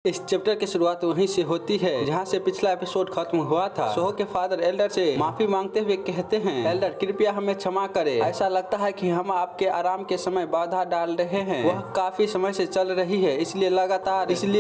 इस चैप्टर की शुरुआत वहीं से होती है जहां से पिछला एपिसोड खत्म हुआ था। सोहो के फादर एल्डर से माफी मांगते हुए कहते हैं, एल्डर कृपया हमें क्षमा करें। ऐसा लगता है कि हम आपके आराम के समय बाधा डाल रहे हैं। वह काफी समय से चल रही है, इसलिए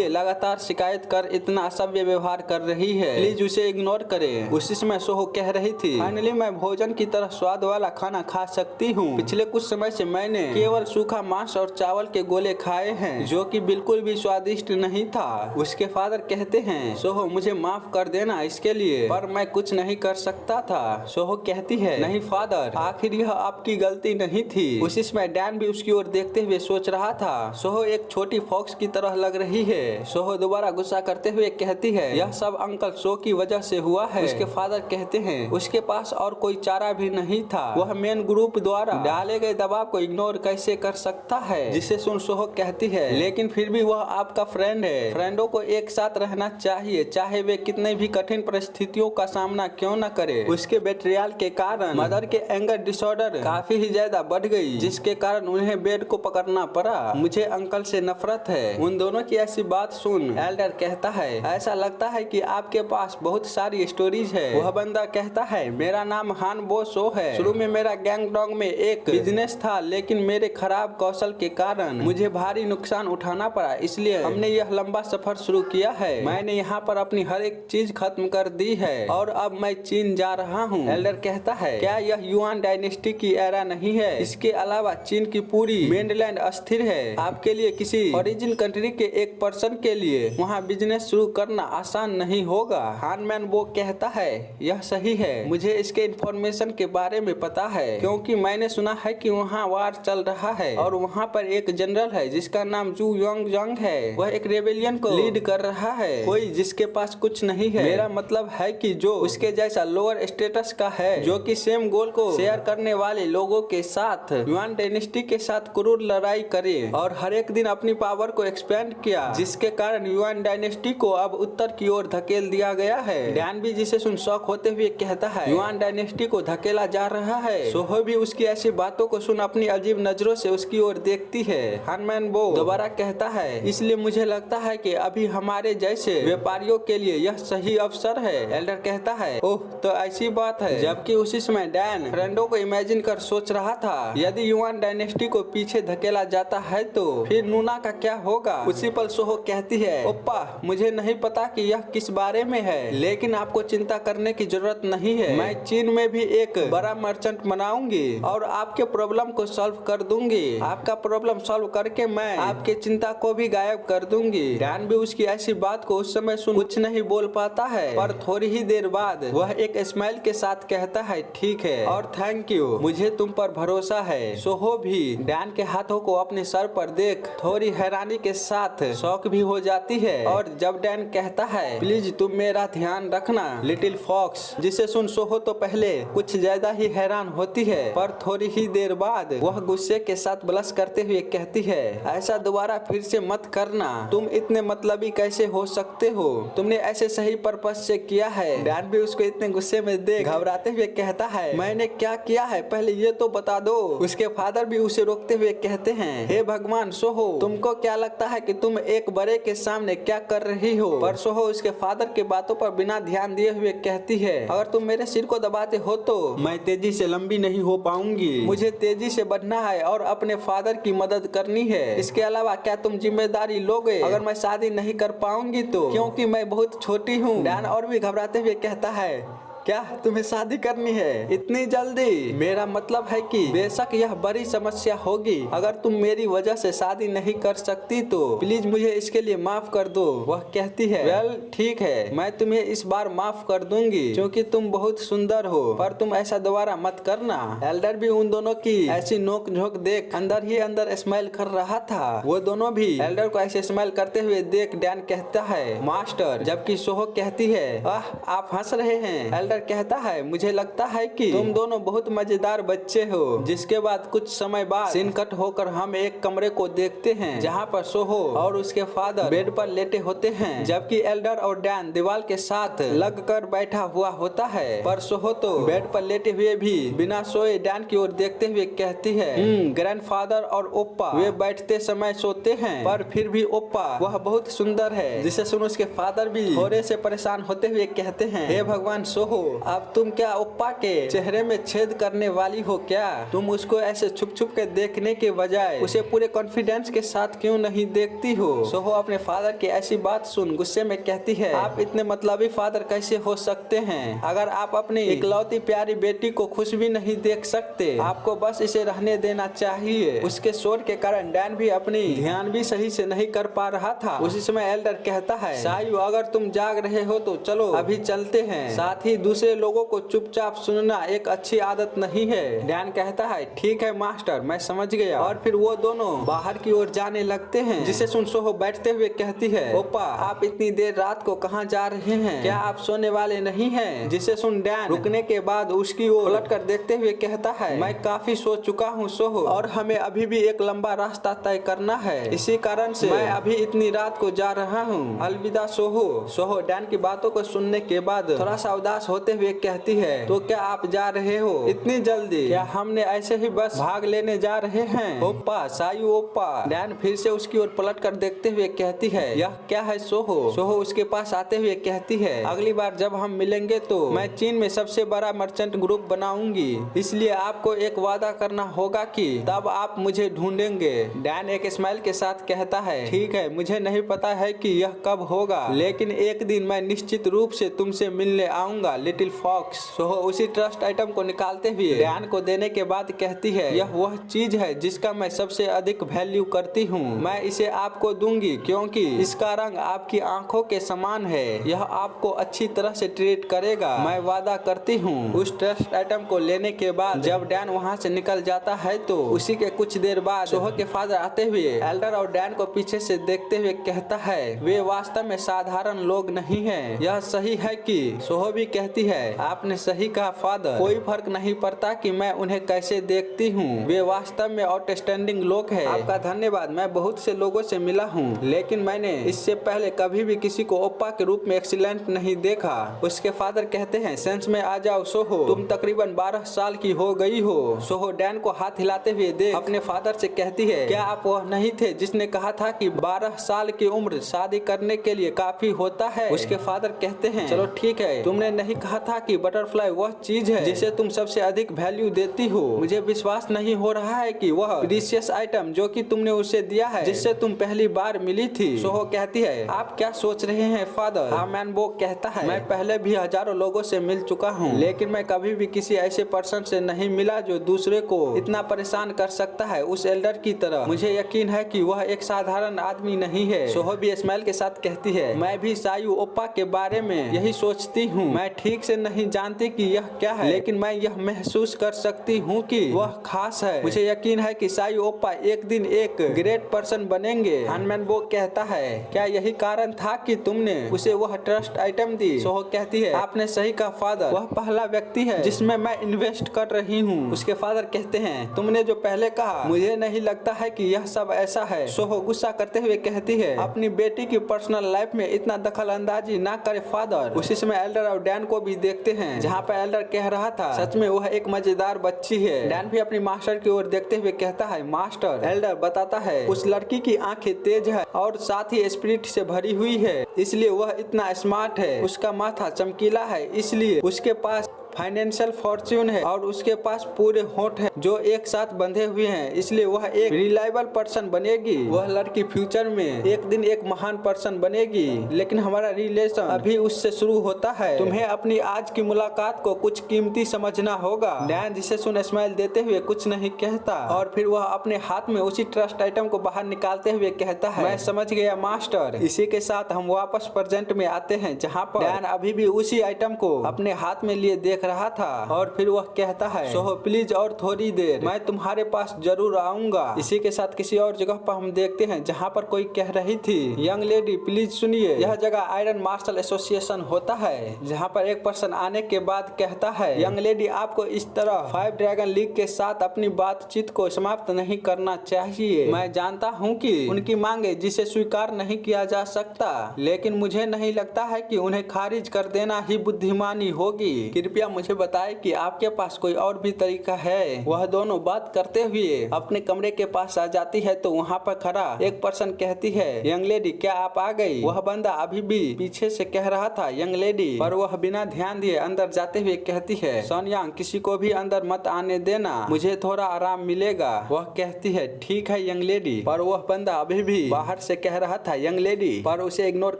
लगातार शिकायत कर इतना असभ्य व्यवहार कर रही है। प्लीज उसे इग्नोर करें। उसी समय सोहो कह रही थी, फाइनली मैं भोजन की तरह स्वाद वाला खाना खा सकती हूँ। पिछले कुछ समय से मैंने केवल सूखा मांस और चावल के गोले खाए हैं, जो कि बिल्कुल भी स्वादिष्ट नहीं था। उसके फादर कहते हैं, सोहो मुझे माफ कर देना इसके लिए, पर मैं कुछ नहीं कर सकता था। सोहो कहती है, नहीं फादर, आखिर यह आपकी गलती नहीं थी। उसी समय डैन भी उसकी ओर देखते हुए सोच रहा था, सोहो एक छोटी फॉक्स की तरह लग रही है। सोहो दोबारा गुस्सा करते हुए कहती है, यह सब अंकल सो की वजह से हुआ है। उसके फादर कहते हैं, उसके पास और कोई चारा भी नहीं था। वह मेन ग्रुप द्वारा डाले गए दबाव को इग्नोर कैसे कर सकता है। जिसे सुन सोहो कहती है, लेकिन फिर भी वह आपका फ्रेंड है। फ्रेंडों को एक साथ रहना चाहिए, चाहे वे कितने भी कठिन परिस्थितियों का सामना क्यों न करे। उसके बेट्रियल के कारण मदर के एंगर डिसऑर्डर काफी ही ज्यादा बढ़ गई, जिसके कारण उन्हें बेड को पकड़ना पड़ा। मुझे अंकल से नफरत है। उन दोनों की ऐसी बात सुन एल्डर कहता है, ऐसा लगता है कि आपके पास बहुत सारी स्टोरीज है। वह बंदा कहता है, मेरा नाम हान बो सो है। शुरू में मेरा गैंगडॉन्ग में एक बिजनेस था, लेकिन मेरे खराब कौशल के कारण मुझे भारी नुकसान उठाना पड़ा, इसलिए हमने यह लंबा सफर शुरू किया है। मैंने यहाँ पर अपनी हर एक चीज खत्म कर दी है और अब मैं चीन जा रहा हूँ। एल्डर कहता है, क्या यह युआन डायनेस्टी की एरा नहीं है? इसके अलावा चीन की पूरी मेनलैंड अस्थिर है। आपके लिए किसी ओरिजिन कंट्री के एक पर्सन के लिए वहाँ बिजनेस शुरू करना आसान नहीं होगा। हानमैन वो कहता है, यह सही है, मुझे इसके इंफॉर्मेशन के बारे में पता है, क्योंकि मैंने सुना है कि वहाँ वार चल रहा है और वहाँ पर एक जनरल है जिसका नाम जू योंग जंग है। वह एक रेबेलियन को लीड कर रहा है, कोई जिसके पास कुछ नहीं है। मेरा मतलब है कि जो उसके जैसा लोअर स्टेटस का है, जो कि सेम गोल को शेयर करने वाले लोगों के साथ युआन डायनेस्टी के साथ क्रूर लड़ाई करे और हर एक दिन अपनी पावर को एक्सपेंड किया, जिसके कारण युआन डायनेस्टी को अब उत्तर की ओर धकेल दिया गया है। डैन भी जिसे सुन शौक होते हुए कहता है, युआन डायनेस्टी को धकेला जा रहा है। सोहो भी उसकी ऐसी बातों को सुन अपनी अजीब नजरों से उसकी ओर देखती है। हानमैन बो दोबारा कहता है, इसलिए मुझे लगता है कि अभी हमारे जैसे व्यापारियों के लिए यह सही अवसर है। एल्डर कहता है, ओह तो ऐसी बात है। जबकि उसी समय डैन फ्रेंडों को इमेजिन कर सोच रहा था, यदि युआन डायनेस्टी को पीछे धकेला जाता है तो फिर नूना का क्या होगा। उसी पल सोहो कहती है, ओप्पा मुझे नहीं पता कि यह किस बारे में है, लेकिन आपको चिंता करने की जरूरत नहीं है। मैं चीन में भी एक बड़ा मर्चेंट बनाऊंगी और आपके प्रॉब्लम को सॉल्व कर दूंगी। आपका प्रॉब्लम सॉल्व करके मैं आपके चिंता को भी गायब कर दूंगी। डैन भी उसकी ऐसी बात को उस समय सुन कुछ नहीं बोल पाता है, पर थोड़ी ही देर बाद वह एक स्माइल के साथ कहता है, ठीक है और थैंक यू, मुझे तुम पर भरोसा है। सोहो भी डैन के हाथों को अपने सर पर देख थोड़ी हैरानी के साथ शौक भी हो जाती है। और जब डैन कहता है, प्लीज तुम मेरा ध्यान रखना लिटिल फॉक्स, जिसे सुन सोहो तो पहले कुछ ज्यादा ही हैरान होती है, पर थोड़ी ही देर बाद वह गुस्से के साथ ब्लश करते हुए कहती है, ऐसा दोबारा फिर से मत करना, तुम इतने मतलबी कैसे हो सकते हो? तुमने ऐसे सही पर्पस से किया है। डैन भी उसको इतने गुस्से में देख घबराते हुए कहता है, मैंने क्या किया है पहले ये तो बता दो। उसके फादर भी उसे रोकते हुए कहते हैं, हे भगवान सोहो, तुमको क्या लगता है कि तुम एक बड़े के सामने क्या कर रही हो? पर सोहो उसके फादर की बातों पर बिना ध्यान दिए हुए कहती है, अगर तुम मेरे सिर को दबाते हो तो मैं तेजी से लंबी नहीं हो पाऊंगी। मुझे तेजी से बढ़ना है और अपने फादर की मदद करनी है। इसके अलावा क्या तुम जिम्मेदारी लोगे अगर मैं शादी नहीं कर पाऊंगी तो, क्योंकि मैं बहुत छोटी हूँ। डैन और भी घबराते हुए कहता है, क्या तुम्हें शादी करनी है इतनी जल्दी? मेरा मतलब है कि बेशक यह बड़ी समस्या होगी, अगर तुम मेरी वजह से शादी नहीं कर सकती तो प्लीज मुझे इसके लिए माफ कर दो। वह कहती है, वेल ठीक है, मैं तुम्हें इस बार माफ कर दूंगी क्योंकि तुम बहुत सुंदर हो, पर तुम ऐसा दोबारा मत करना। एल्डर भी उन दोनों की ऐसी नोक झोंक देख अंदर ही अंदर स्माइल कर रहा था। वो दोनों भी एल्डर को ऐसे स्माइल करते हुए देख डैन कहता है, मास्टर, जबकि सोहो कहती है, आप हंस रहे हैं। एल्डर एल्डर कहता है मुझे लगता है कि तुम दोनों बहुत मजेदार बच्चे हो। जिसके बाद कुछ समय बाद सीन कट होकर हम एक कमरे को देखते हैं जहाँ पर सोहो और उसके फादर बेड पर लेटे होते हैं, जबकि एल्डर और डैन दीवार के साथ लग कर बैठा हुआ होता है। पर सोहो तो बेड पर लेटे हुए भी बिना सोए डैन की ओर देखते हुए कहती है ग्रैंडफादर और ओप्पा वे बैठते समय सोते हैं, पर फिर भी ओप्पा वह बहुत सुंदर है। जिसे सुन उसके फादर भी थोड़े से परेशान होते हुए कहते हैं हे भगवान सोहो, अब तुम क्या ओप्पा के चेहरे में छेद करने वाली हो क्या? तुम उसको ऐसे छुप छुप के देखने के बजाय उसे पूरे कॉन्फिडेंस के साथ क्यों नहीं देखती हो? सोहो अपने फादर की ऐसी बात सुन गुस्से में कहती है आप इतने मतलबी फादर कैसे हो सकते हैं? अगर आप अपनी इकलौती प्यारी बेटी को खुश भी नहीं देख सकते, आपको बस इसे रहने देना चाहिए। उसके शोर के कारण डैन भी अपनी ध्यान भी सही से नहीं कर पा रहा था। उसी समय एल्डर कहता है सायु अगर तुम जाग रहे हो तो चलो अभी चलते हैं। साथ ही दूसरे लोगों को चुपचाप सुनना एक अच्छी आदत नहीं है। डैन कहता है ठीक है मास्टर, मैं समझ गया। और फिर वो दोनों बाहर की ओर जाने लगते हैं। जिसे सुन सोहो बैठते हुए कहती है ओप्पा आप इतनी देर रात को कहाँ जा रहे हैं? क्या आप सोने वाले नहीं हैं? जिसे सुन डैन रुकने के बाद उसकी ओर पलट कर देखते हुए कहता है मैं काफी सो चुका हूँ सोहो, और हमें अभी भी एक लंबा रास्ता तय करना है। इसी कारण से मैं अभी इतनी रात को जा रहा हूँ। अलविदा सोहो। सोहो डैन की बातों को सुनने के बाद थोड़ा सा उदास होते हुए कहती है तो क्या आप जा रहे हो इतनी जल्दी? क्या हमने ऐसे ही बस भाग लेने जा रहे हैं? ओप्पा सायु ओप्पा। डैन फिर से उसकी ओर पलट कर देखते हुए कहती है यह क्या है सोहो? सोहो उसके पास आते हुए कहती है अगली बार जब हम मिलेंगे तो मैं चीन में सबसे बड़ा मर्चेंट ग्रुप बनाऊंगी, इसलिए आपको एक वादा करना होगा कि तब आप मुझे ढूंढेंगे। डैन एक स्माइल के साथ कहता है ठीक है, मुझे नहीं पता है कि यह कब होगा, लेकिन एक दिन मैं निश्चित रूप से तुमसे मिलने आऊंगा लिटिल फॉक्स। सोहो उसी ट्रस्ट आइटम को निकालते हुए डैन को देने के बाद कहती है यह वह चीज है जिसका मैं सबसे अधिक वैल्यू करती हूँ। मैं इसे आपको दूंगी क्योंकि इसका रंग आपकी आंखों के समान है। यह आपको अच्छी तरह से ट्रीट करेगा, मैं वादा करती हूँ। उस ट्रस्ट आइटम को लेने के बाद जब डैन वहाँ से निकल जाता है तो उसी के कुछ देर बाद सोहो के फादर आते हुए एल्डर और डैन को पीछे से देखते हुए कहता है वे वास्तव में साधारण लोग नहीं है, यह सही है कि? सोहो भी कहती है आपने सही कहा फादर, कोई फर्क नहीं पड़ता कि मैं उन्हें कैसे देखती हूँ, वे वास्तव में आउटस्टैंडिंग लोग हैं। आपका धन्यवाद। मैं बहुत से लोगों से मिला हूँ लेकिन मैंने इससे पहले कभी भी किसी को ओप्पा के रूप में एक्सीलेंट नहीं देखा। उसके फादर कहते हैं सेंस में आ जाओ सोहो, तुम तकरीबन 12 साल की हो गई हो। सोहो डैन को हाथ हिलाते हुए देख अपने फादर से कहती है क्या आप वह नहीं थे जिसने कहा था कि 12 साल की उम्र शादी करने के लिए काफी होता है? उसके फादर कहते हैं चलो ठीक है, तुमने नहीं कहा था कि बटरफ्लाई वह चीज है जिसे तुम सबसे अधिक वैल्यू देती हो? मुझे विश्वास नहीं हो रहा है कि वह प्रीशियस आइटम जो कि तुमने उसे दिया है जिससे तुम पहली बार मिली थी। सोहो कहती है आप क्या सोच रहे हैं फादर? मैनबो कहता है मैं पहले भी हजारों लोगों से मिल चुका हूँ लेकिन मैं कभी भी किसी ऐसे पर्सन से नहीं मिला जो दूसरे को इतना परेशान कर सकता है उस एल्डर की तरह। मुझे यकीन है कि वह एक साधारण आदमी नहीं है। सोहो भी स्माइल के साथ कहती है मैं भी सायु ओप्पा के बारे में यही सोचती हूँ। मैं ठीक से नहीं जानती कि यह क्या है लेकिन मैं यह महसूस कर सकती हूँ कि वह खास है। मुझे यकीन है कि सायु ओप्पा एक दिन एक ग्रेट पर्सन बनेंगे। मैनबो कहता है क्या यही कारण था कि तुमने उसे वह ट्रस्ट आइटम दी? सोहो कहती है आपने सही कहा फादर, वह पहला व्यक्ति है जिसमें मैं इन्वेस्ट कर रही हूँ। उसके फादर कहते हैं तुमने जो पहले कहा मुझे नहीं लगता है कि यह सब ऐसा है। सोहो गुस्सा करते हुए कहती है अपनी बेटी की पर्सनल लाइफ में इतना दखल अंदाजी ना करे फादर। उसी समय एल्डर और डैन को भी देखते हैं जहाँ पर एल्डर कह रहा था सच में वह एक मजेदार बच्ची है। डैन भी अपनी मास्टर की ओर देखते हुए कहता है मास्टर। एल्डर बताता है उस लड़की की आंखें तेज है और साथ ही स्पिरिट से भरी हुई है, इसलिए वह इतना स्मार्ट है। उसका माथा चमकीला है इसलिए उसके पास फाइनेंशियल फॉर्च्यून है और उसके पास पूरे होंठ हैं जो एक साथ बंधे हुए हैं, इसलिए वह एक रिलायबल पर्सन बनेगी। वह लड़की फ्यूचर में एक दिन एक महान पर्सन बनेगी, लेकिन हमारा रिलेशन अभी उससे शुरू होता है। तुम्हें अपनी आज की मुलाकात को कुछ कीमती समझना होगा। डैन जिसे सुन स्माइल देते हुए कुछ नहीं कहता और फिर वह अपने हाथ में उसी ट्रस्ट आइटम को बाहर निकालते हुए कहता है मैं समझ गया मास्टर। इसी के साथ हम वापस प्रेजेंट में आते हैं जहाँ पर डैन अभी भी उसी आइटम को अपने हाथ में लिए देख देख रहा था और फिर वह कहता है, सोहो प्लीज और थोड़ी देर, मैं तुम्हारे पास जरूर आऊंगा। इसी के साथ किसी और जगह पर हम देखते हैं जहाँ पर कोई कह रही थी, यंग लेडी प्लीज सुनिए, यह जगह आयरन मार्शल एसोसिएशन होता है। जहाँ पर एक पर्सन आने के बाद कहता है, यंग लेडी आपको इस तरह 5 ड्रैगन लीग के साथ अपनी बातचीत को समाप्त नहीं करना चाहिए। मैं जानता हूँ कि उनकी मांगे जिसे स्वीकार नहीं किया जा सकता, लेकिन मुझे नहीं लगता है कि उन्हें खारिज कर देना ही बुद्धिमानी होगी। कृपया मुझे बताएं कि आपके पास कोई और भी तरीका है। वह दोनों बात करते हुए अपने कमरे के पास आ जाती है तो वहाँ पर खड़ा एक पर्सन कहती है, यंग लेडी क्या आप आ गई? वह बंदा अभी भी पीछे से कह रहा था यंग लेडी, पर वह बिना ध्यान दिए अंदर जाते हुए कहती है, सन यांग किसी को भी अंदर मत आने देना, मुझे थोड़ा आराम मिलेगा। वह कहती है ठीक है यंग लेडी, पर वह बंदा अभी भी बाहर से कह रहा था यंग लेडी, पर उसे इग्नोर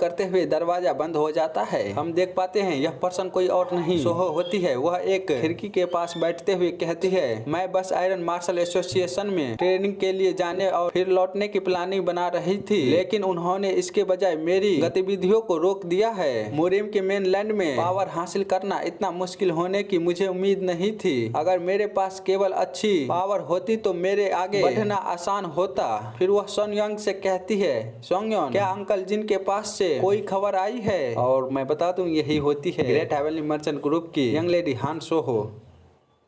करते हुए दरवाजा बंद हो जाता है। हम देख पाते हैं यह पर्सन कोई और नहीं सोहो होती है। वह एक खिड़की के पास बैठते हुए कहती है, मैं बस आयरन मार्शल एसोसिएशन में ट्रेनिंग के लिए जाने और फिर लौटने की प्लानिंग बना रही थी, लेकिन उन्होंने इसके बजाय मेरी गतिविधियों को रोक दिया है। मोरिम के मेनलैंड में पावर हासिल करना इतना मुश्किल होने की मुझे उम्मीद नहीं थी। अगर मेरे पास केवल अच्छी पावर होती तो मेरे आगे बढ़ना आसान होता। फिर वह सोन यांग से कहती है, सोंगयोन क्या अंकल जिन के पास से कोई खबर आई है? और मैं बता दूं यही होती है ग्रेट हेवनली मर्चेंट ग्रुप की यंग लेडी हान सोहो।